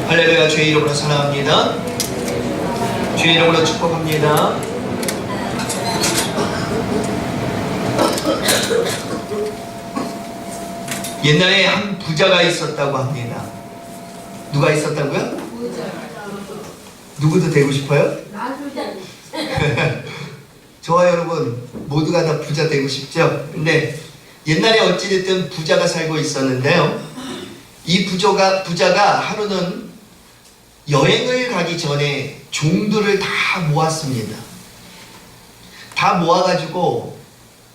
할렐루야. 주의 이름으로 사랑합니다. 주의 이름으로 축복합니다. 옛날에 한 부자가 있었다고 합니다. 누가 있었다고요? 누구도 되고 싶어요? 저와 여러분 모두가 다 부자 되고 싶죠? 근데 옛날에 어찌됐든 부자가 살고 있었는데요, 이 부자가 하루는 여행을 가기 전에 종들을 다 모았습니다. 다 모아가지고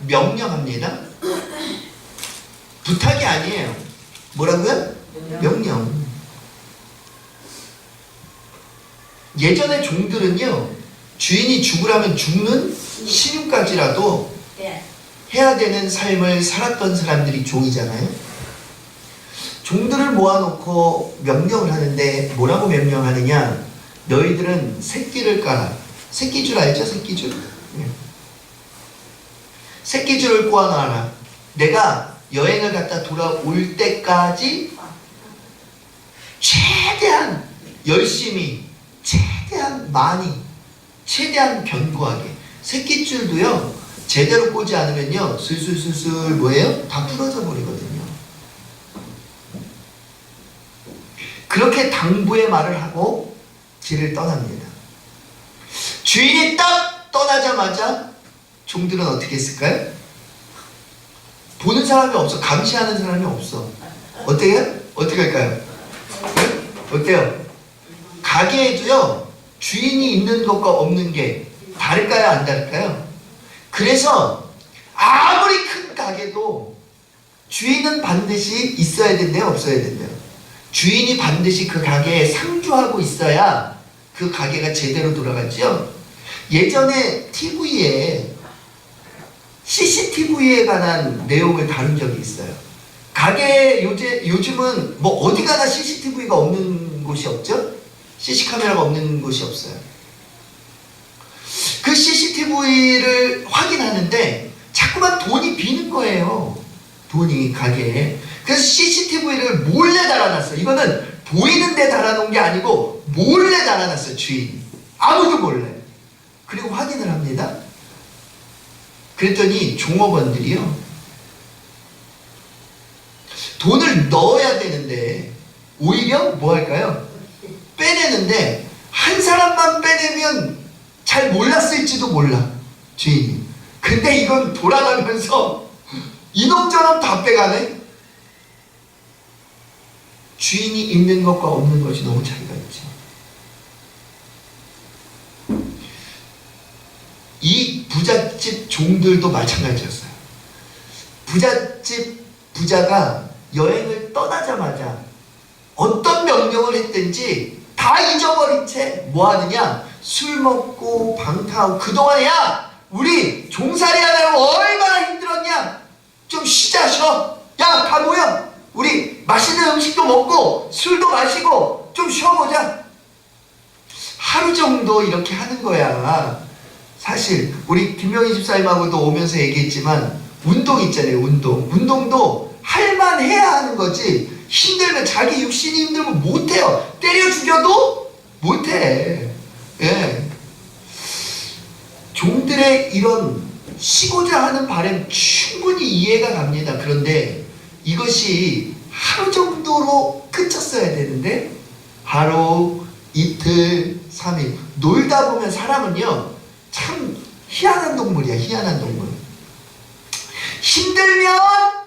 명령합니다. 부탁이 아니에요. 뭐라고요? 명령. 예전에 종들은요, 주인이 죽으라면 죽는 신용까지라도 해야 되는 삶을 살았던 사람들이 종이잖아요. 종들을 모아놓고 명령을 하는데 뭐라고 명령하느냐? 너희들은 새끼를 까라. 새끼줄 알죠? 새끼줄? 새끼줄을 꼬아놔라. 내가 여행을 갔다 돌아올 때까지 최대한 열심히, 최대한 많이, 최대한 견고하게. 새끼줄도요, 제대로 꼬지 않으면요, 슬슬슬슬 뭐예요? 다 풀어져 버리거든요. 그렇게 당부의 말을 하고 길을 떠납니다. 주인이 딱 떠나자마자 종들은 어떻게 했을까요? 보는 사람이 없어. 감시하는 사람이 없어. 어때요? 어떻게 할까요? 네? 어때요? 가게에도요, 주인이 있는 것과 없는 게 다를까요? 안 다를까요? 그래서 아무리 큰 가게도 주인은 반드시 있어야 된대요? 없어야 된대요? 주인이 반드시 그 가게에 상주하고 있어야 그 가게가 제대로 돌아갔죠? 예전에 TV에 CCTV에 관한 내용을 다룬 적이 있어요. 가게 요즘은 뭐 어디 가나 CCTV가 없는 곳이 없죠? CC카메라가 없는 곳이 없어요. 그 CCTV를 확인하는데 자꾸만 돈이 비는 거예요. 돈이 가게에. 그래서 CCTV를 몰래 달아놨어요. 이거는 보이는 데 달아놓은 게 아니고 몰래 달아놨어요. 주인이. 아무도 몰래. 그리고 확인을 합니다. 그랬더니 종업원들이요, 돈을 넣어야 되는데 오히려 뭐 할까요? 빼내는데 한 사람만 빼내면 잘 몰랐을지도 몰라, 주인이. 근데 이건 돌아가면서 이놈저놈 다 빼가네. 주인이 있는 것과 없는 것이 너무 차이가 있죠. 이 부잣집 종들도 마찬가지였어요. 부잣집 부자가 여행을 떠나자마자 어떤 명령을 했든지 다 잊어버린 채 뭐 하느냐? 술 먹고 방탕하고. 그동안 야, 우리 종살이 하느라고 얼마나 힘들었냐? 좀 쉬자, 쉬어. 야, 다 모여. 우리 맛있는 음식도 먹고 술도 마시고 좀 쉬어보자. 하루 정도 이렇게 하는 거야. 사실 우리 김명희 집사님하고도 오면서 얘기했지만, 운동 있잖아요. 운동도 할만해야 하는 거지, 힘들면, 자기 육신이 힘들면 못해요. 때려 죽여도 못해. 예. 종들의 이런 쉬고자 하는 바람 충분히 이해가 갑니다. 그런데 이것이 하루 정도로 그쳤어야 되는데 하루, 이틀, 3일 놀다 보면 사람은요, 참 희한한 동물이야. 희한한 동물. 힘들면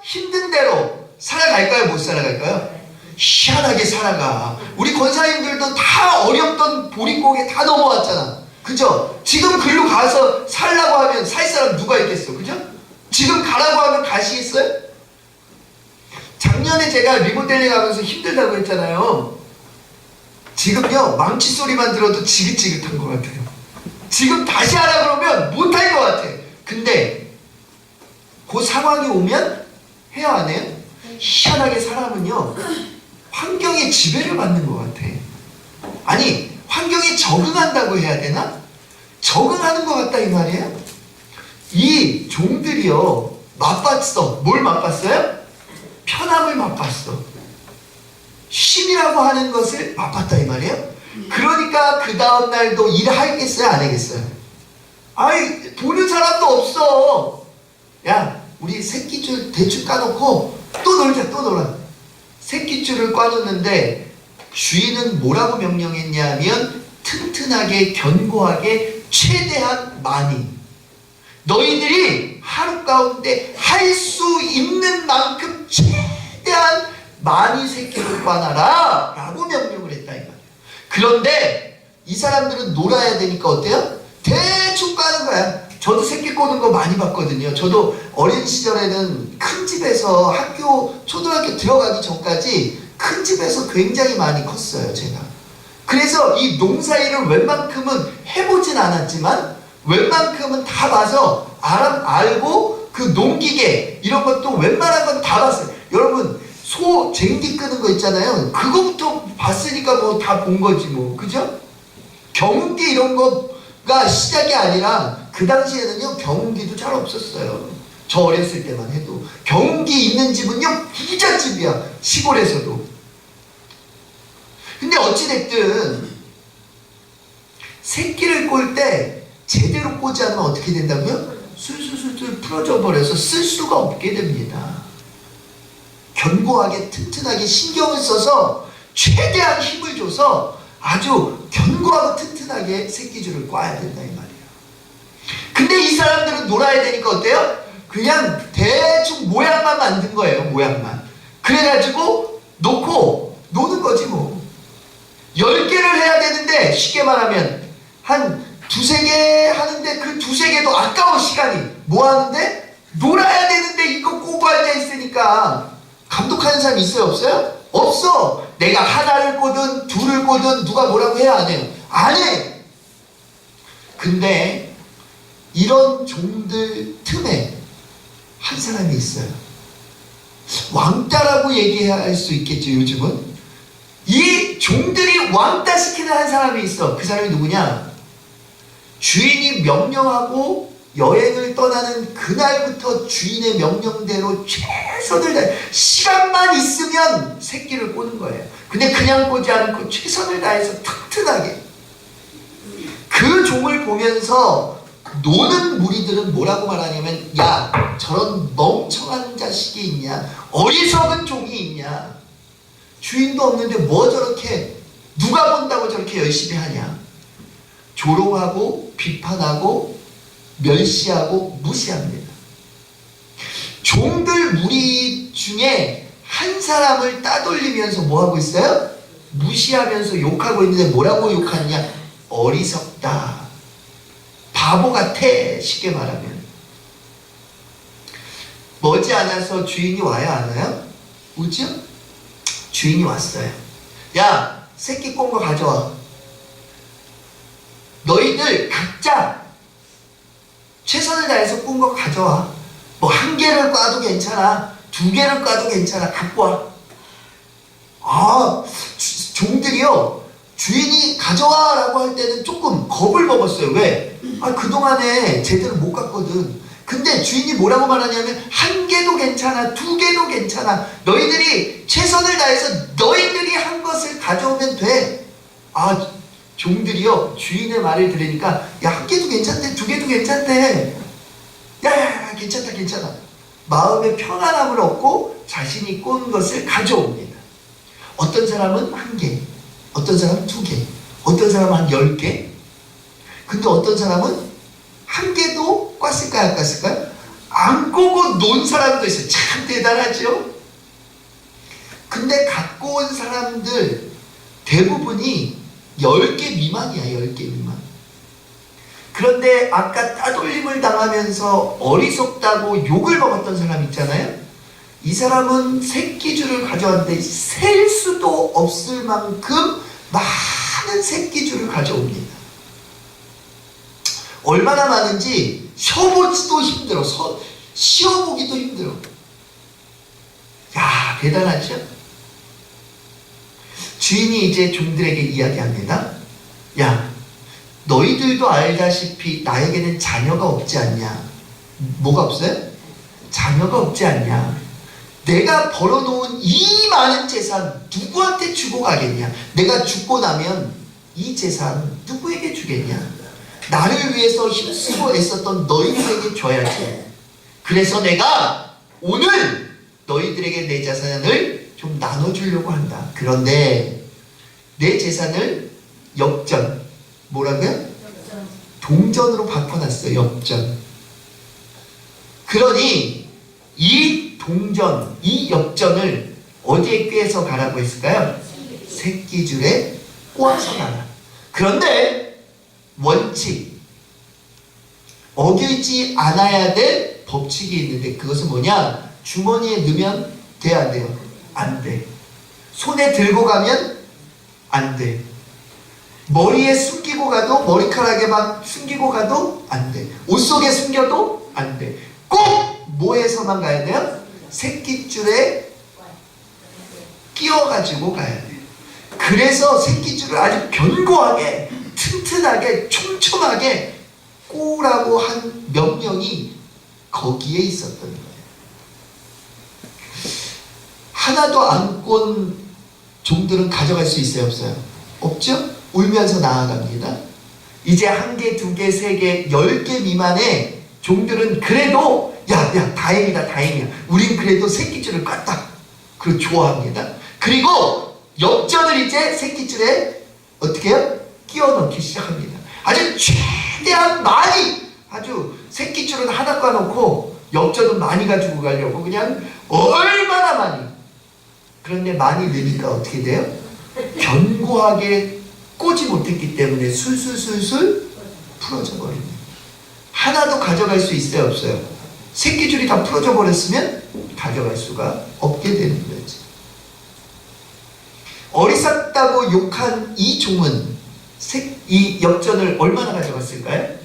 힘든 대로 살아갈까요? 못 살아갈까요? 희한하게 살아가. 우리 권사님들도 다 어렵던 보릿고개 다 넘어왔잖아. 그죠? 지금 글로 가서 살라고 하면 살 사람 누가 있겠어? 그죠? 지금 가라고 하면 가시겠어요? 작년에 제가 리모델링 하면서 힘들다고 했잖아요. 지금요, 망치 소리만 들어도 지긋지긋한 것 같아요. 지금 다시 하라 그러면 못할 것 같아. 근데 그 상황이 오면 해요, 안 해요? 희한하게 사람은요, 환경에 지배를 받는 것 같아. 아니, 환경에 적응한다고 해야 되나? 적응하는 것 같다 이 말이에요. 이 종들이요, 맛봤어. 뭘 맛봤어요? 편함을 맛봤어. 쉼이라고 하는 것을 맛봤다 이 말이에요. 그러니까 그 다음 날도 일하겠어요, 안 하겠어요? 아이, 보는 사람도 없어. 야, 우리 새끼줄 대충 까놓고 또 놀자, 또 놀아. 새끼줄을 까놓는데 주인은 뭐라고 명령했냐면 튼튼하게, 견고하게, 최대한 많이. 너희들이 하루 가운데 할 수 있는 만큼 최대한 많이 새끼를 꽈놔라 라고 명령을 했다 이 말이야. 그런데 이 사람들은 놀아야 되니까 어때요? 대충 까는 거야. 저도 새끼 꼬는 거 많이 봤거든요. 저도 어린 시절에는 큰 집에서 초등학교 들어가기 전까지 큰 집에서 굉장히 많이 컸어요, 제가. 그래서 이 농사일을 웬만큼은 해보진 않았지만 웬만큼은 다 봐서 알고 그 농기계 이런 것도 웬만한 건 다 봤어요. 여러분 소 쟁기 끄는 거 있잖아요. 그거부터 봤으니까 뭐 다 본 거지 뭐, 그죠? 경운기 이런 거가 시작이 아니라 그 당시에는요 경운기도 잘 없었어요. 저 어렸을 때만 해도 경운기 있는 집은요 부잣집이야, 시골에서도. 근데 어찌됐든 새끼를 꼴 때 제대로 꼬지 않으면 어떻게 된다고요? 술술술술 풀어져 버려서 쓸 수가 없게 됩니다. 견고하게 튼튼하게 신경을 써서 최대한 힘을 줘서 아주 견고하고 튼튼하게 새끼줄을 꽈야 된다 이 말이에요. 근데 이 사람들은 놀아야 되니까 어때요? 그냥 대충 모양만 만든 거예요. 모양만. 그래가지고 놓고 노는 거지 뭐. 10개를 해야 되는데 쉽게 말하면 한 두세 개 하는데 그 두세 개도 아까워 시간이. 뭐 하는데? 놀아야 되는데 이거 꼬고 앉아있으니까. 감독하는 사람 있어요, 없어요? 없어. 내가 하나를 꼬든 둘을 꼬든 누가 뭐라고 해야 안 해요? 안 해. 근데 이런 종들 틈에 한 사람이 있어요. 왕따라고 얘기할 수 있겠죠, 요즘은. 이 종들이 왕따 시키는 한 사람이 있어. 그 사람이 누구냐? 주인이 명령하고 여행을 떠나는 그날부터 주인의 명령대로 최선을 다해 시간만 있으면 새끼를 꼬는 거예요. 근데 그냥 꼬지 않고 최선을 다해서 튼튼하게. 그 종을 보면서 노는 무리들은 뭐라고 말하냐면, 야, 저런 멍청한 자식이 있냐? 어리석은 종이 있냐? 주인도 없는데 뭐 저렇게, 누가 본다고 저렇게 열심히 하냐? 조롱하고 비판하고 멸시하고 무시합니다. 종들 무리 중에 한 사람을 따돌리면서 뭐하고 있어요? 무시하면서 욕하고 있는데 뭐라고 욕하느냐? 어리석다, 바보 같아, 쉽게 말하면. 머지않아서 주인이 와요, 안 와요? 오죠? 주인이 왔어요. 야, 새끼 꼰 거 가져와. 너희들 각자 최선을 다해서 꾼 거 가져와. 뭐 한 개를 꽈도 괜찮아, 두 개를 꽈도 괜찮아, 갖고 와. 아, 종들이요, 주인이 가져와 라고 할 때는 조금 겁을 먹었어요. 왜? 아, 그동안에 제대로 못 갔거든. 근데 주인이 뭐라고 말하냐면, 한 개도 괜찮아, 두 개도 괜찮아, 너희들이 최선을 다해서 너희들이 한 것을 가져오면 돼. 아, 종들이요 주인의 말을 들으니까, 야, 한 개도 괜찮대, 두 개도 괜찮대, 야, 괜찮다 괜찮아, 마음의 평안함을 얻고 자신이 꼰 것을 가져옵니다. 어떤 사람은 한 개, 어떤 사람은 두 개, 어떤 사람은 한 10개. 근데 어떤 사람은 한 개도 꿨을까요, 안 꿨을까요? 안 꼬고 논 사람도 있어요. 참 대단하죠. 근데 갖고 온 사람들 대부분이 10개 미만이야, 10개 미만. 그런데 아까 따돌림을 당하면서 어리석다고 욕을 먹었던 사람 있잖아요. 이 사람은 새끼줄을 가져왔는데 셀 수도 없을 만큼 많은 새끼줄을 가져옵니다. 얼마나 많은지 쉬어보기도 힘들어. 쉬어보기도 힘들어. 야, 대단하죠? 주인이 이제 종들에게 이야기합니다. 야, 너희들도 알다시피 나에게는 자녀가 없지 않냐? 뭐가 없어요? 자녀가 없지 않냐? 내가 벌어놓은 이 많은 재산 누구한테 주고 가겠냐? 내가 죽고 나면 이 재산 누구에게 주겠냐? 나를 위해서 힘쓰고 애썼던 너희들에게 줘야지. 그래서 내가 오늘 너희들에게 내 재산을 좀 나눠주려고 한다. 그런데 내 재산을 역전, 뭐라고요? 동전으로 바꿔놨어요. 역전. 그러니 이 동전, 이 역전을 어디에 꿰서 가라고 했을까요? 새끼줄에 꼬아서 가라. 그런데 원칙, 어기지 않아야 될 법칙이 있는데 그것은 뭐냐? 주머니에 넣으면 돼, 안 돼요? 안 돼. 손에 들고 가면 안 돼. 머리에 숨기고 가도, 머리카락에 막 숨기고 가도 안 돼. 옷 속에 숨겨도 안 돼. 꼭 뭐에서만 가야 돼요? 새끼줄에 끼워가지고 가야 돼. 그래서 새끼줄을 아주 견고하게, 튼튼하게, 촘촘하게 꼬라고 한 명령이 거기에 있었던 거예요. 하나도 안 꼰 종들은 가져갈 수 있어요, 없어요? 없죠? 울면서 나아갑니다. 이제 1개, 2개, 3개, 10개 미만의 종들은 그래도 야 다행이다, 다행이야. 우린 그래도 새끼줄을 껐다. 그걸 좋아합니다. 그리고 역전을 이제 새끼줄에 어떻게 해요? 끼워 넣기 시작합니다. 아주 최대한 많이, 아주 새끼줄은 하나 까놓고 역전은 많이 가지고 가려고 그냥 얼마나 많이. 그런데 많이 넣으니까 어떻게 돼요? 견고하게 꼬지 못했기 때문에 술술술술 풀어져 버립니다. 하나도 가져갈 수 있어요, 없어요? 새끼줄이 다 풀어져 버렸으면 가져갈 수가 없게 되는 거지. 어리석다고 욕한 이 종은 이 역전을 얼마나 가져갔을까요?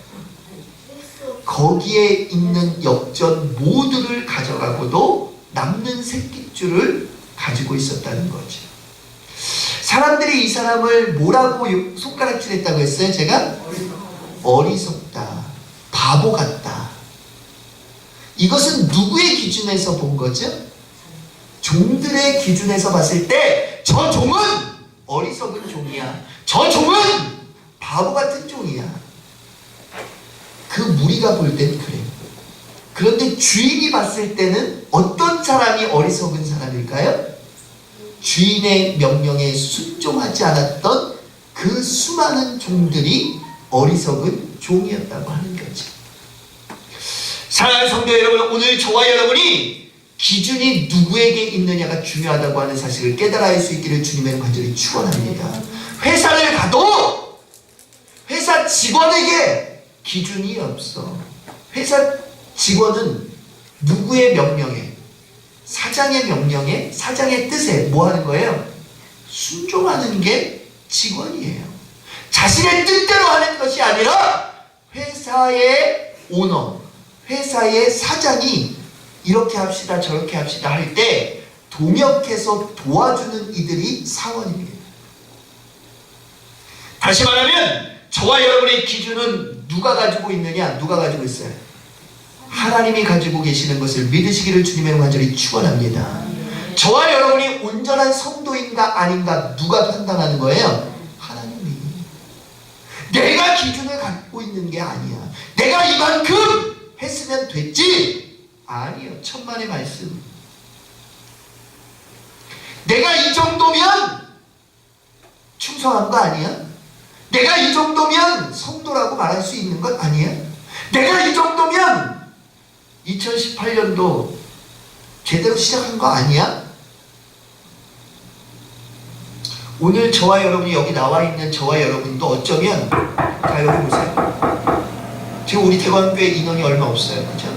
거기에 있는 역전 모두를 가져가고도 남는 새끼줄을 가지고 있었다는 거죠. 사람들이 이 사람을 뭐라고 손가락질했다고 했어요? 제가? 어리석다, 바보 같다. 이것은 누구의 기준에서 본 거죠? 종들의 기준에서 봤을 때 저 종은 어리석은 종이야. 저 종은 바보 같은 종이야. 그 무리가 볼 땐 그래요. 그런데 주인이 봤을 때는 어떤 사람이 어리석은 사람일까요? 주인의 명령에 순종하지 않았던 그 수많은 종들이 어리석은 종이었다고 하는 거죠. 사랑하는 성도 여러분, 오늘 저와 여러분이 기준이 누구에게 있느냐가 중요하다고 하는 사실을 깨달아 알 수 있기를 주님의 간절히 축원합니다. 회사를 가도 회사 직원에게 기준이 없어. 회사 직원은 누구의 명령에, 사장의 명령에, 사장의 뜻에 뭐 하는 거예요? 순종하는 게 직원이에요. 자신의 뜻대로 하는 것이 아니라 회사의 오너, 회사의 사장이 이렇게 합시다 저렇게 합시다 할 때 동역해서 도와주는 이들이 사원입니다. 다시 말하면 저와 여러분의 기준은 누가 가지고 있느냐? 누가 가지고 있어요? 하나님이 가지고 계시는 것을 믿으시기를 주님의 간절히 축원합니다. 저와 여러분이 온전한 성도인가 아닌가 누가 판단하는 거예요? 하나님이. 내가 기준을 갖고 있는 게 아니야. 내가 이만큼 했으면 됐지? 아니요. 천만의 말씀. 내가 이 정도면 충성한 거 아니야? 내가 이 정도면 성도라고 말할 수 있는 것 아니야? 내가 이 정도면 2018년도 제대로 시작한 거 아니야? 오늘 저와 여러분이 여기 나와 있는 저와 여러분도 어쩌면, 자 여기 보세요. 지금 우리 대관교회 인원이 얼마 없어요. 그죠?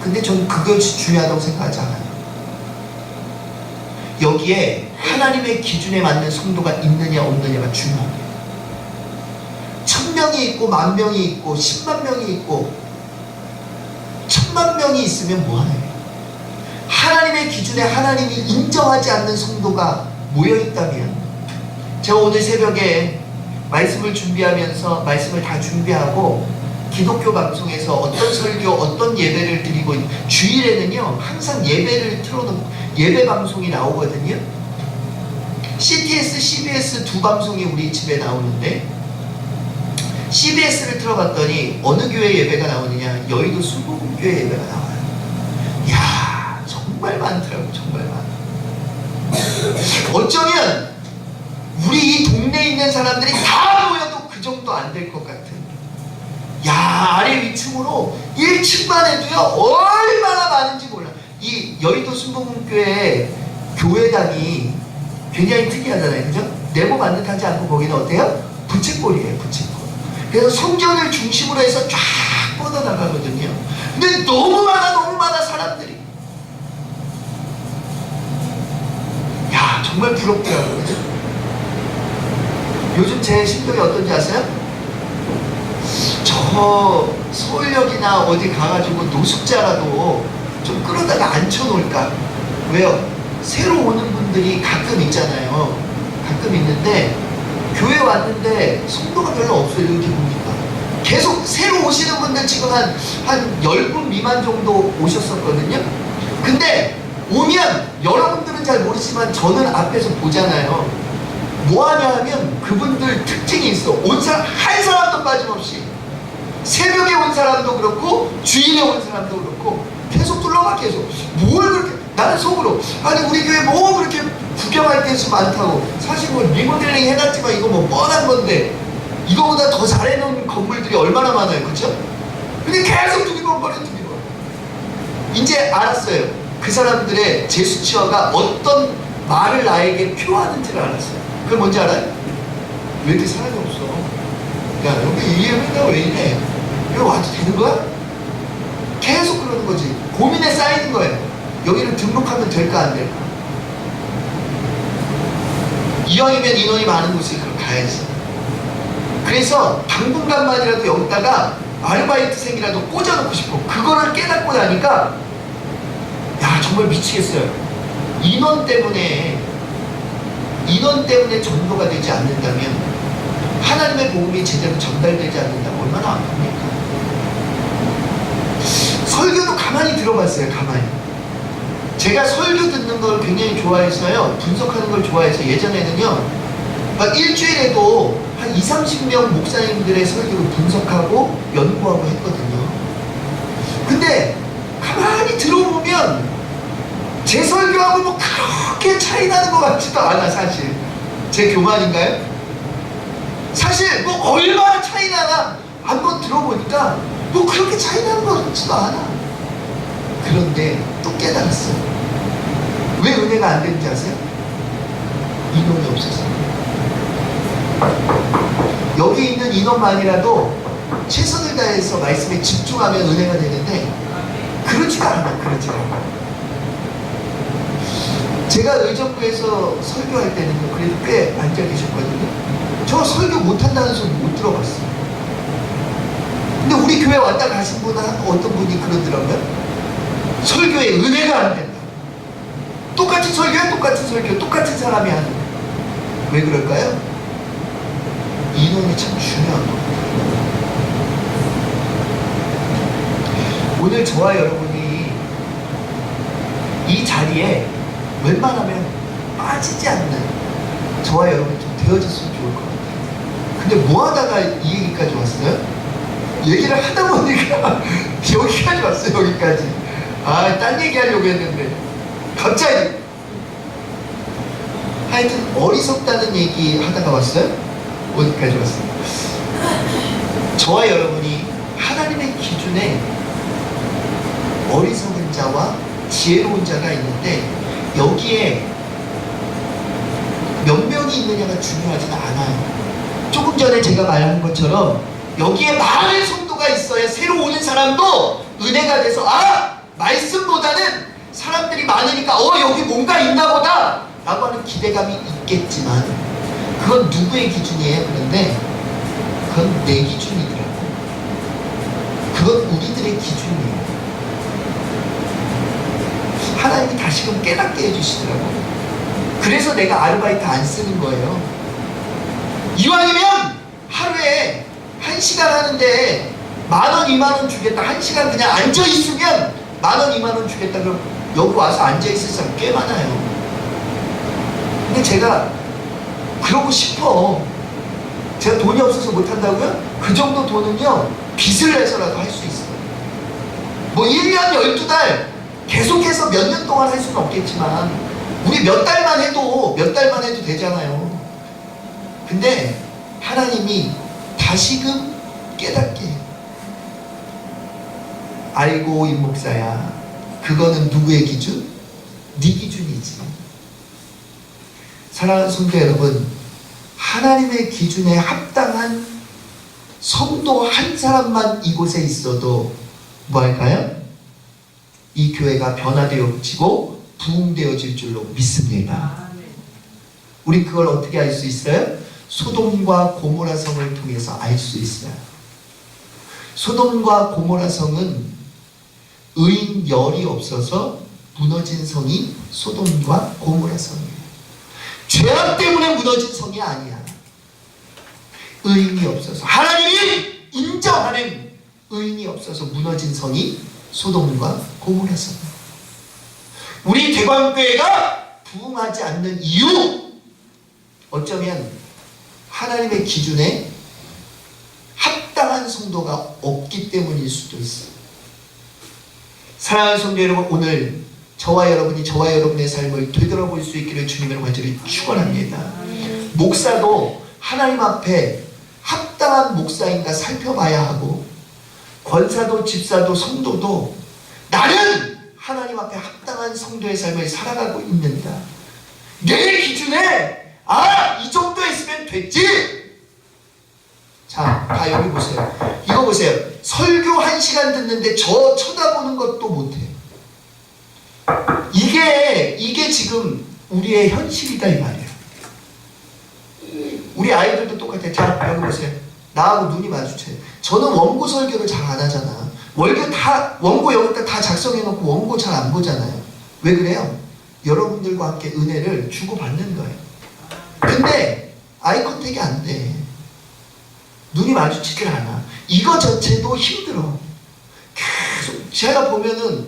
근데 저는 그것이 중요하다고 생각하지 않아요. 여기에 하나님의 기준에 맞는 성도가 있느냐 없느냐가 중요해요. 1000명이 있고 10,000명이 있고 10만 명이 있고 1000만 명이 있으면 뭐하나요? 하나님의 기준에 하나님이 인정하지 않는 성도가 모여있다면, 제가 오늘 새벽에 말씀을 준비하면서 말씀을 다 준비하고 기독교 방송에서 어떤 설교, 어떤 예배를 드리고 주일에는요 항상 예배를 틀어놓고 예배 방송이 나오거든요. CTS, CBS 두 방송이 우리 집에 나오는데 CBS를 틀어봤더니 어느 교회 예배가 나오느냐, 여의도 수복음교회 예배가 나와요. 이야 정말 많더라고. 정말 많아. 어쩌면 우리 이 동네에 있는 사람들이 다 모여도 그 정도 안 될 것 같은, 야 아래 위층으로 1층만 해도요 얼마나 많은지 몰라. 이 여의도 순복음교회 교회당이 굉장히 특이하잖아요, 그죠? 네모 반듯하지 않고 거기는 어때요? 부채꼴이에요, 부채꼴. 그래서 성전을 중심으로 해서 쫙 뻗어나가거든요. 근데 너무 많아 사람들이. 야 정말 부럽더라고요, 그죠? 요즘 제 심정이 어떤지 아세요? 저 서울역이나 어디 가가지고 노숙자라도 좀 끌어다가 앉혀놓을까? 왜요? 새로 오는 분들이 가끔 있잖아요. 가끔 있는데 교회 왔는데 성도가 별로 없어요. 이렇게 보니까 계속 새로 오시는 분들 지금 한 10분 미만 정도 오셨었거든요. 근데 오면 여러분들은 잘 모르지만 저는 앞에서 보잖아요. 뭐하냐 하면 그분들 특징이 있어. 온 사람 한 사람도 빠짐없이, 새벽에 온 사람도 그렇고 주일에 온 사람도 그렇고 계속 둘러봐. 계속 뭘 그렇게, 나는 속으로 아니 우리 교회 뭐 그렇게 구경할 게 많다고. 사실 뭐 리모델링 해놨지만 이거 뭐 뻔한 건데 이거보다 더 잘해놓은 건물들이 얼마나 많아요, 그쵸? 근데 계속 두기번거려. 이제 알았어요. 그 사람들의 제스처가 어떤 말을 나에게 표하는지를 알았어요. 그게 뭔지 알아요? 왜 이렇게 사람이 없어? 야 여기 이 예배가 왜 이래? 여기 와도 되는 거야? 계속 그러는 거지. 고민에 쌓이는 거예요. 여기를 등록하면 될까 안 될까? 이왕이면 인원이 많은 곳에 그럼 가야지. 그래서 당분간만이라도 여기다가 아르바이트생이라도 꽂아놓고 싶어. 그거를 깨닫고 나니까 야 정말 미치겠어요. 인원 때문에 전도가 되지 않는다면, 하나님의 복음이 제대로 전달되지 않는다면 얼마나 아픕니까? 설교도 가만히 들어봤어요. 가만히. 제가 설교 듣는 걸 굉장히 좋아해서요, 분석하는 걸 좋아해서 예전에는요 막 일주일에도 한 20-30명 목사님들의 설교를 분석하고 연구하고 했거든요. 근데 가만히 들어보면 제 설교하고 뭐 그렇게 차이 나는 것 같지도 않아. 사실 제 교만인가요? 사실 뭐 얼마나 차이 나나 한번 들어보니까 뭐 그렇게 차이 나는 것 같지도 않아. 그런데 또 깨달았어요. 왜 은혜가 안 되는지 아세요? 인원이 없어서. 여기 있는 인원만이라도 최선을 다해서 말씀에 집중하면 은혜가 되는데 그렇지가 않아. 제가 의정부에서 설교할 때는요, 그래도 꽤 앉아 계셨거든요. 저 설교 못한다는 소리 못 들어봤어요. 근데 우리 교회 왔다 가신 분, 어떤 분이 그러더라고요. 설교에 은혜가 안 된다. 똑같은 설교야, 똑같은 사람이 하는 거예요. 왜 그럴까요? 인원이 참 중요한 겁니다. 오늘 저와 여러분이 이 자리에 웬만하면 빠지지 않는 저와 여러분이 좀 되어졌으면 좋을 것 같아요. 근데 뭐 하다가 이 얘기까지 왔어요? 얘기를 하다 보니까 여기까지 왔어요. 여기까지. 딴 얘기하려고 했는데 갑자기. 하여튼 어리석다는 얘기 하다가 왔어요? 어디까지 왔어요? 저와 여러분이 하나님의 기준에 어리석은 자와 지혜로운 자가 있는데 여기에 몇 명이 있느냐가 중요하지는 않아요. 조금 전에 제가 말한 것처럼 여기에 많은 성도가 있어야 새로 오는 사람도 은혜가 돼서 말씀보다는 사람들이 많으니까 여기 뭔가 있나 보다 라고 하는 기대감이 있겠지만 그건 누구의 기준이에요? 그런데 그건 내 기준이더라고. 그건 우리들의 기준이에요. 하나님이 다시금 깨닫게 해주시더라고요. 그래서 내가 아르바이트 안 쓰는 거예요. 이왕이면 하루에 1시간 하는데 10,000원, 20,000원 주겠다. 1시간 그냥 앉아있으면 10,000원, 20,000원 주겠다. 그럼 여기 와서 앉아있을 사람 꽤 많아요. 근데 제가 그러고 싶어. 제가 돈이 없어서 못한다고요? 그 정도 돈은요, 빚을 내서라도 할 수 있어요. 뭐 1년 12달 계속해서 몇 년 동안 할 수는 없겠지만 우리 몇 달만 해도 되잖아요. 근데 하나님이 다시금 깨닫게 해요. 알고 임 목사야, 그거는 누구의 기준? 네 기준이지. 사랑하는 성도 여러분, 하나님의 기준에 합당한 성도 한 사람만 이곳에 있어도 뭐 할까요? 이 교회가 변화되어지고 부흥되어질 줄로 믿습니다. 우리 그걸 어떻게 알 수 있어요? 소돔과 고모라 성을 통해서 알 수 있어요. 소돔과 고모라 성은 의인 열이 없어서 무너진 성이 소돔과 고모라 성이에요. 죄악 때문에 무너진 성이 아니야. 의인이 없어서, 하나님이 인정하는 의인이 없어서 무너진 성이 소돔과 고모라 성. 우리 대광교회가 부흥하지 않는 이유, 어쩌면 하나님의 기준에 합당한 성도가 없기 때문일 수도 있어요. 사랑하는 성도 여러분, 오늘 저와 여러분의 삶을 되돌아볼 수 있기를 주님의 간절히 축원합니다. 목사도 하나님 앞에 합당한 목사인가 살펴봐야 하고, 권사도 집사도 성도도 나는 하나님 앞에 합당한 성도의 삶을 살아가고 있는가, 내 기준에 이 정도 했으면 됐지. 자, 여기 보세요. 이거 보세요. 설교 1시간 듣는데 저 쳐다보는 것도 못해요. 이게 지금 우리의 현실이다 이 말이에요. 우리 아이들도 똑같아요. 자, 여기 보세요. 나하고 눈이 마주쳐요. 저는 원고 설교를 잘 안 하잖아. 원고 여기다 다 작성해놓고 원고 잘 안 보잖아요. 왜 그래요? 여러분들과 함께 은혜를 주고받는 거예요. 근데 아이 컨택이 안 돼. 눈이 마주치질 않아. 이거 자체도 힘들어. 계속 제가 보면은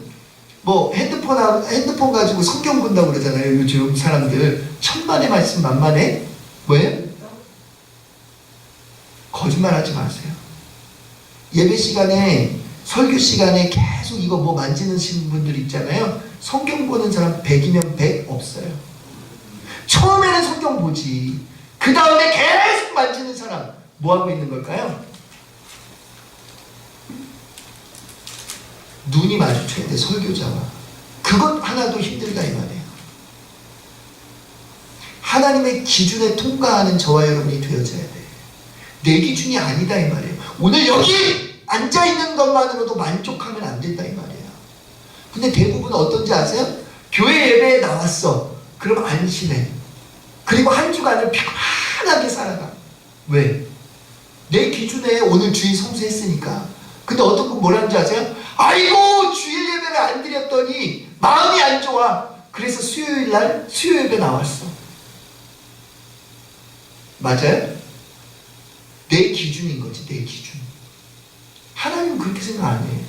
뭐 핸드폰 가지고 성경 본다고 그러잖아요. 요즘 사람들 천만의 말씀 만만해. 뭐예요? 거짓말하지 마세요. 예배 시간에, 설교 시간에 계속 이거 뭐 만지는 분들 있잖아요. 성경 보는 사람 100이면 100 없어요. 처음에는 성경 보지. 그 다음에 계속 만지는 사람 뭐 하고 있는 걸까요? 눈이 마주쳐야 돼, 설교자와. 그것 하나도 힘들다 이 말이에요. 하나님의 기준에 통과하는 저와 여러분이 되어져야 돼. 내 기준이 아니다 이 말이에요. 오늘 여기 앉아있는 것만으로도 만족하면 안 된다 이 말이에요. 근데 대부분 어떤지 아세요? 교회 예배에 나왔어. 그럼 안심해. 그리고 한 주간을 편안하게 살아가. 왜? 내 기준에 오늘 주일 성수했으니까. 근데 어떤 분 뭐라는지 아세요? 아이고, 주일 예배를 안 드렸더니 마음이 안 좋아. 그래서 수요일날 수요 예배 나왔어. 맞아요? 내 기준인 거지, 내 기준. 하나님은 그렇게 생각 안 해.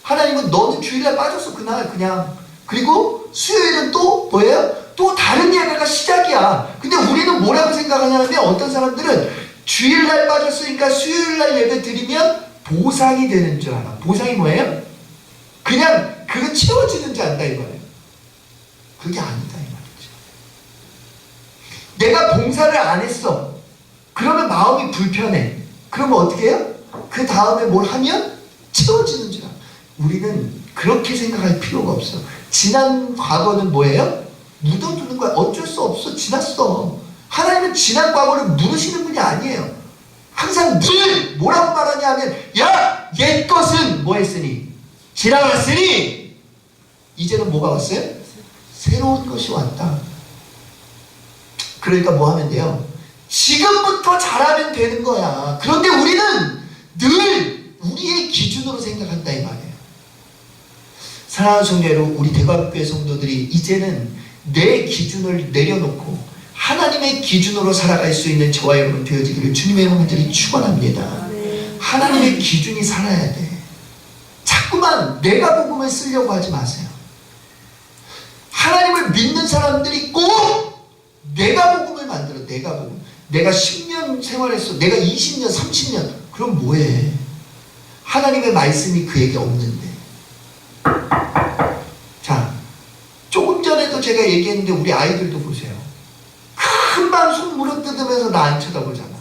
하나님은 너는 주일날 빠졌어, 그날 그냥. 그리고 수요일은 또 뭐예요? 또 다른 예배가 시작이야. 근데 우리는 뭐라고 생각하냐면, 어떤 사람들은 주일날 빠졌으니까 수요일날 예배 드리면 보상이 되는 줄 알아. 보상이 뭐예요? 그냥 그거 채워지는 줄 안다 이 말이에요. 그게 아니다 이 말이죠. 내가 봉사를 안 했어. 그러면 마음이 불편해. 그러면 어떻게 해요? 그 다음에 뭘 하면 채워지는 줄 알아. 우리는 그렇게 생각할 필요가 없어. 지난 과거는 뭐예요? 묻어두는 거야. 어쩔 수 없어. 지났어. 하나님은 지난 과거를 묻으시는 분이 아니에요. 항상 늘 뭐라고 말하냐 하면, 야! 옛 것은 뭐 했으니? 지나갔으니 이제는 뭐가 왔어요? 새로운 것이 왔다. 그러니까 뭐 하면 돼요? 지금부터 잘하면 되는 거야. 그런데 우리는 늘 우리의 기준으로 생각한다 이 말이에요. 사랑하는 성도 여러분, 우리 대광교회 성도들이 이제는 내 기준을 내려놓고 하나님의 기준으로 살아갈 수 있는 저와 여러분 되어지기를 주님의 이름으로 간절히 축원합니다. 하나님의 기준이 살아야 돼. 자꾸만 내가 복음을 쓰려고 하지 마세요. 하나님을 믿는 사람들이 꼭 내가 복음을 만들어. 내가 복음. 내가 10년 생활했어. 내가 20년, 30년. 그럼 뭐해? 하나님의 말씀이 그에게 없는데. 자, 조금 전에도 제가 얘기했는데 우리 아이들도 보세요. 금방 손 물어뜯으면서 나 안 쳐다보잖아.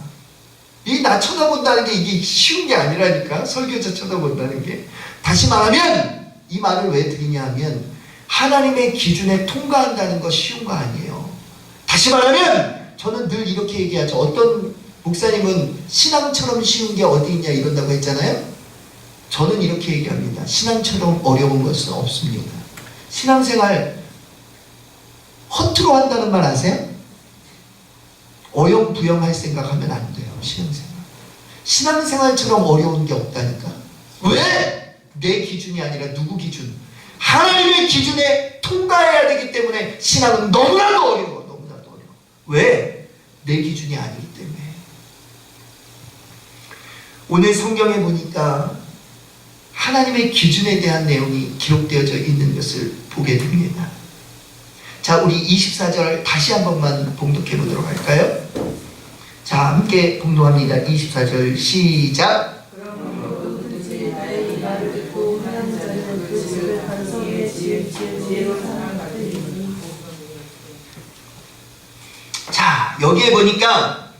이 나 쳐다본다는 게 이게 쉬운 게 아니라니까. 설교자 쳐다본다는 게. 다시 말하면 이 말을 왜 드리냐 하면 하나님의 기준에 통과한다는 거 쉬운 거 아니에요. 다시 말하면 저는 늘 이렇게 얘기하죠. 어떤 목사님은 신앙처럼 쉬운 게 어디 있냐 이런다고 했잖아요. 저는 이렇게 얘기합니다. 신앙처럼 어려운 것은 없습니다. 신앙생활 허투루 한다는 말 아세요? 어영부영 할 생각하면 안 돼요. 신앙생활처럼 어려운 게 없다니까. 왜? 내 기준이 아니라 누구 기준? 하나님의 기준에 통과해야 되기 때문에 신앙은 너무나도 어려워. 너무나도 어려워. 왜? 내 기준이 아니기 때문에. 오늘 성경에 보니까 하나님의 기준에 대한 내용이 기록되어져 있는 것을 보게 됩니다. 자, 우리 24절 다시 한 번만 봉독해 보도록 할까요? 자, 함께 봉독합니다. 24절 시작. 자, 여기에 보니까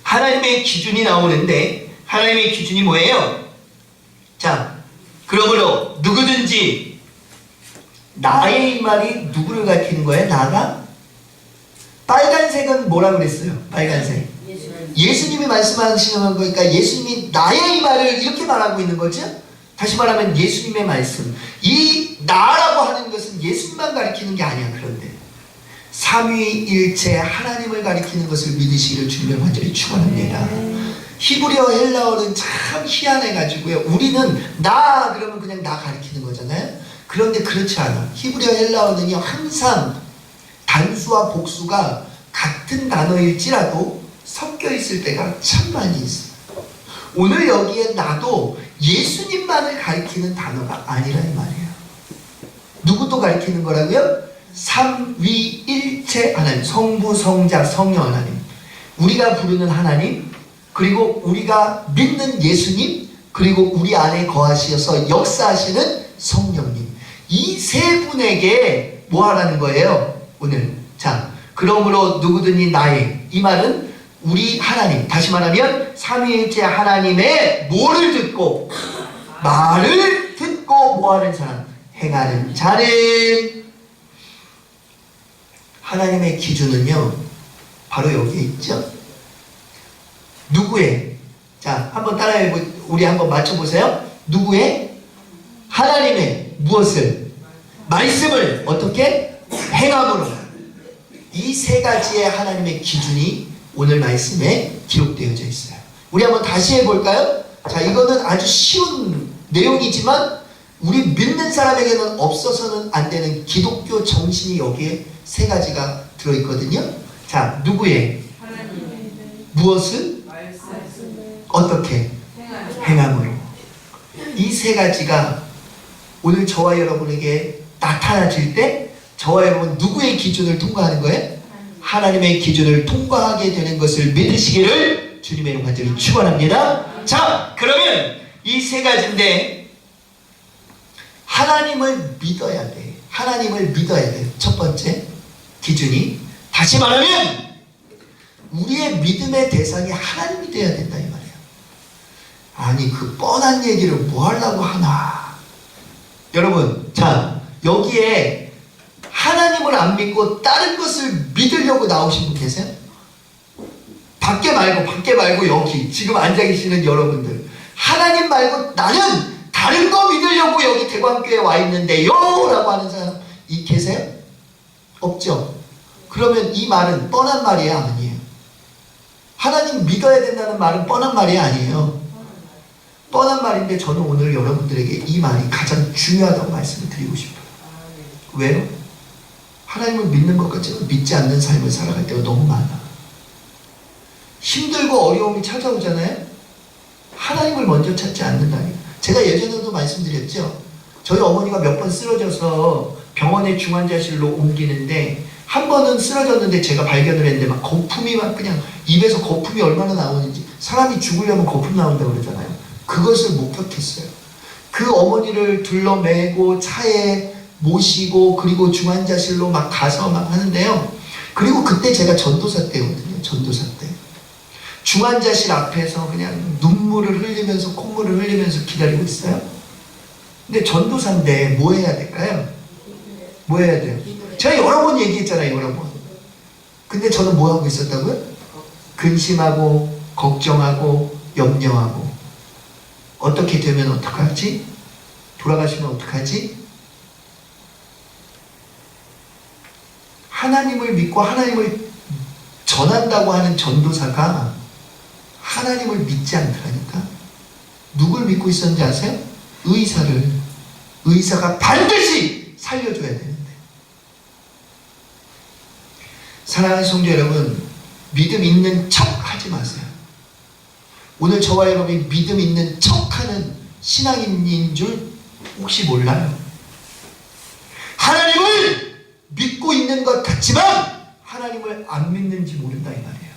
하나님의 기준이 나오는데 하나님의 기준이 뭐예요? 자, 그러므로 누구든지 나의 이 말이 누구를 가리키는 거예요? 나가? 빨간색은 뭐라 그랬어요? 빨간색. 예수님이 말씀하시는 거니까 예수님이 나의 이 말을 이렇게 말하고 있는 거죠? 다시 말하면 예수님의 말씀. 이 나라고 하는 것은 예수님만 가리키는 게 아니야. 그런데 삼위일체 하나님을 가리키는 것을 믿으시기를 주님의 간절히 축원합니다. 히브리어 헬라어는 참 희한해가지고요. 우리는 나 그러면 그냥 나 가리키는 거잖아요. 그런데 그렇지 않아. 히브리어 헬라어는요, 항상 단수와 복수가 같은 단어일지라도 섞여 있을 때가 참 많이 있어요. 오늘 여기에 나도 예수님만을 가리키는 단어가 아니라 이 말이에요. 누구도 가리키는 거라고요? 삼위일체 하나님, 성부, 성자, 성령 하나님. 우리가 부르는 하나님, 그리고 우리가 믿는 예수님, 그리고 우리 안에 거하시어서 역사하시는 성령님. 이 세 분에게 뭐 하라는 거예요? 오늘. 자, 그러므로 누구든지 나의. 이 말은 우리 하나님. 다시 말하면 삼위일체 하나님의 뭐를 듣고? 말을 듣고 뭐 하는 사람? 행하는 자는. 하나님의 기준은요, 바로 여기에 있죠. 누구의? 자, 한번 따라해, 우리 한번 맞춰보세요. 누구의? 하나님의 무엇을? 말씀을 어떻게? 행함으로. 이 세 가지의 하나님의 기준이 오늘 말씀에 기록되어져 있어요. 우리 한번 다시 해볼까요? 자, 이거는 아주 쉬운 내용이지만 우리 믿는 사람에게는 없어서는 안 되는 기독교 정신이 여기에 세 가지가 들어있거든요. 자, 누구의? 하나님의. 무엇을? 말씀. 어떻게? 행함으로. 이 세 가지가 오늘 저와 여러분에게 나타나질 때 저와 여러분 누구의 기준을 통과하는 거예요? 하나님의 기준을 통과하게 되는 것을 믿으시기를 주님의 이름 간절히 축원합니다. 자, 그러면 이 세 가지인데 하나님을 믿어야 돼. 하나님을 믿어야 돼. 첫 번째 기준이. 다시 말하면 우리의 믿음의 대상이 하나님이 되어야 된다 이 말이에요. 아니 그 뻔한 얘기를 뭐 하려고 하나. 여러분, 자, 여기에 하나님을 안 믿고 다른 것을 믿으려고 나오신 분 계세요? 밖에 말고 여기 지금 앉아 계시는 여러분들, 하나님 말고 나는 다른 거 믿으려고 여기 대광교회에 와 있는데요 라고 하는 사람 이 계세요? 없죠? 그러면 이 말은 뻔한 말이에요, 아니에요? 하나님 믿어야 된다는 말은 뻔한 말이 아니에요. 뻔한 말인데 저는 오늘 여러분들에게 이 말이 가장 중요하다고 말씀을 드리고 싶어요. 왜요? 하나님을 믿는 것 같지만 믿지 않는 삶을 살아갈 때가 너무 많아. 힘들고 어려움이 찾아오잖아요. 하나님을 먼저 찾지 않는다니까. 제가 예전에도 말씀드렸죠. 저희 어머니가 몇 번 쓰러져서 병원의 중환자실로 옮기는데 한 번은 쓰러졌는데 제가 발견을 했는데 막 거품이 막 그냥 입에서 거품이 얼마나 나오는지, 사람이 죽으려면 거품 나온다고 그러잖아요. 그것을 목격했어요. 그 어머니를 둘러매고 차에 모시고 그리고 중환자실로 막 가서 막 하는데요. 그리고 그때 제가 전도사 때거든요. 전도사 때. 중환자실 앞에서 그냥 눈물을 흘리면서 콧물을 흘리면서 기다리고 있어요. 근데 전도사인데 뭐 해야 될까요? 뭐 해야 돼요? 제가 여러 번 얘기했잖아요. 여러 번. 근데 저는 뭐 하고 있었다고요? 근심하고 걱정하고 염려하고 어떻게 되면 어떡하지? 돌아가시면 어떡하지? 하나님을 믿고 하나님을 전한다고 하는 전도사가 하나님을 믿지 않더라니까. 누굴 믿고 있었는지 아세요? 의사를. 의사가 반드시 살려줘야 되는데. 사랑하는 성도 여러분, 믿음 있는 척 하지 마세요. 오늘 저와 여러분이 믿음 있는 척하는 신앙인인 줄 혹시 몰라요? 하나님을 믿고 있는 것 같지만 하나님을 안 믿는지 모른다 이 말이에요.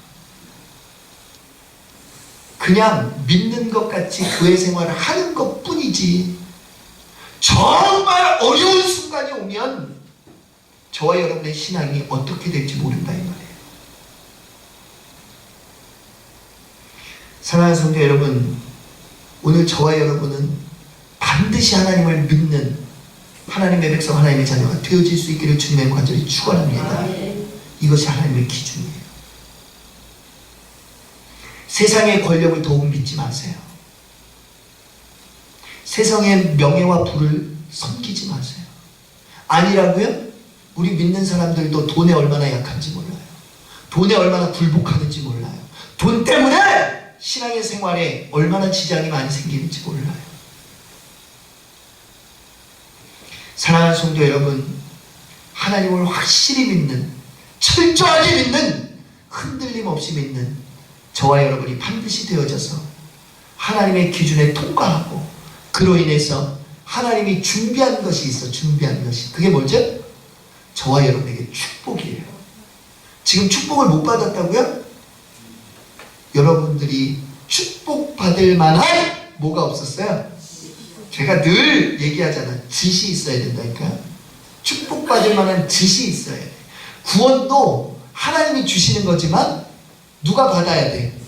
그냥 믿는 것 같이 교회 생활을 하는 것 뿐이지 정말 어려운 순간이 오면 저와 여러분의 신앙이 어떻게 될지 모른다 이 말이에요. 사랑하는 성도 여러분, 오늘 저와 여러분은 반드시 하나님을 믿는 하나님의 백성, 하나님의 자녀가 되어질 수 있기를 주님의 간절히 축원합니다. 이것이 하나님의 기준이에요. 세상의 권력을 더욱 믿지 마세요. 세상의 명예와 부를 섬기지 마세요. 아니라고요? 우리 믿는 사람들도 돈에 얼마나 약한지 몰라요. 돈에 얼마나 굴복하는지 몰라요. 돈 때문에 신앙의 생활에 얼마나 지장이 많이 생기는지 몰라요. 사랑하는 성도 여러분, 하나님을 확실히 믿는, 철저하게 믿는, 흔들림 없이 믿는 저와 여러분이 반드시 되어져서 하나님의 기준에 통과하고 그로 인해서 하나님이 준비한 것이 있어. 준비한 것이. 그게 뭐죠? 저와 여러분에게 축복이에요. 지금 축복을 못 받았다고요? 여러분들이 축복받을 만한 뭐가 없었어요? 제가 늘 얘기하잖아. 짓이 있어야 된다니까. 축복받을 만한 짓이 있어야 돼. 구원도 하나님이 주시는 거지만 누가 받아야 돼?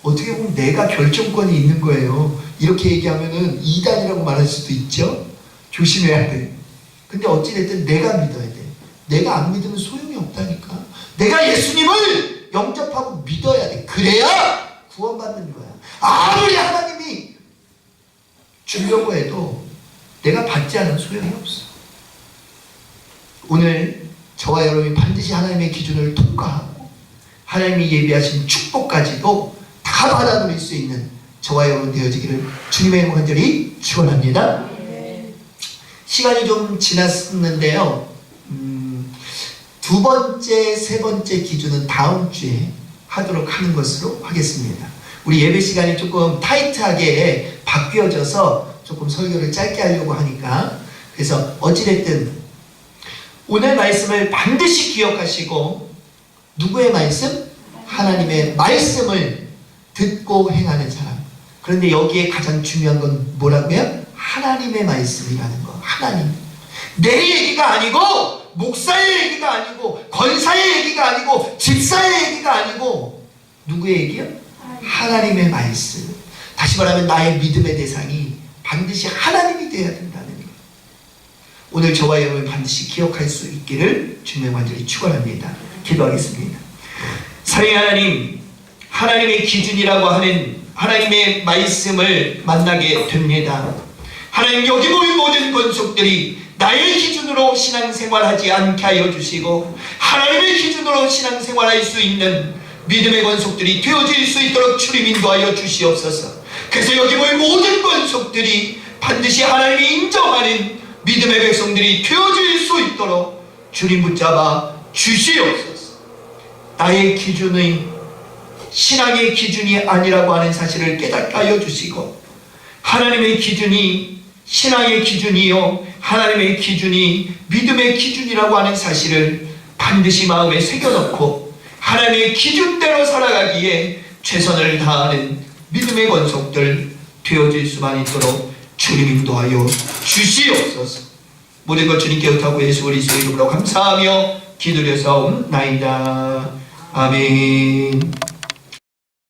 어떻게 보면 내가 결정권이 있는 거예요. 이렇게 얘기하면은 이단이라고 말할 수도 있죠. 조심해야 돼. 근데 어찌됐든 내가 믿어야 돼. 내가 안 믿으면 소용이 없다니까. 내가 예수님을 영접하고 믿어야 돼. 그래야 구원받는 거야. 아무리 하나님이 주려고 해도 내가 받지 않은 소용이 없어. 오늘 저와 여러분이 반드시 하나님의 기준을 통과하고 하나님이 예비하신 축복까지도 다 받아 누릴 수 있는 저와 여러분 되어지기를 주님의 이름으로 간절히 축원합니다. 시간이 좀 지났는데요. 두 번째, 세 번째 기준은 다음 주에 하도록 하는 것으로 하겠습니다. 우리 예배 시간이 조금 타이트하게 바뀌어져서 조금 설교를 짧게 하려고 하니까, 그래서 어찌됐든 오늘 말씀을 반드시 기억하시고, 누구의 말씀? 하나님의 말씀을 듣고 행하는 사람. 그런데 여기에 가장 중요한 건 뭐라고요? 하나님의 말씀이라는 거. 하나님. 내 얘기가 아니고, 목사의 얘기가 아니고, 권사의 얘기가 아니고, 집사의 얘기가 아니고, 누구의 얘기요? 하나님의 말씀. 다시 말하면 나의 믿음의 대상이 반드시 하나님이 되어야 된다는 것. 오늘 저와 여러분 반드시 기억할 수 있기를 주님의 간절히 축원합니다. 기도하겠습니다. 사랑의 하나님, 하나님의 기준이라고 하는 하나님의 말씀을 만나게 됩니다. 하나님, 여기 모인 모든 권속들이 나의 기준으로 신앙생활하지 않게 하여 주시고 하나님의 기준으로 신앙생활할 수 있는 믿음의 권속들이 되어질 수 있도록 주님 인도하여 주시옵소서. 그래서 여기 모인 모든 권속들이 반드시 하나님이 인정하는 믿음의 백성들이 되어질 수 있도록 주님 붙잡아 주시옵소서. 나의 기준의 신앙의 기준이 아니라고 하는 사실을 깨닫게 하여 주시고, 하나님의 기준이 신앙의 기준이요 하나님의 기준이 믿음의 기준이라고 하는 사실을 반드시 마음에 새겨놓고 하나님의 기준대로 살아가기에 최선을 다하는 믿음의 권속들 되어질 수만 있도록 주님 인도하여 주시옵소서. 모든 것 주님께 의탁하고 예수 그리스도의 이름으로 감사하며 기도드려 사옵나이다. 아멘.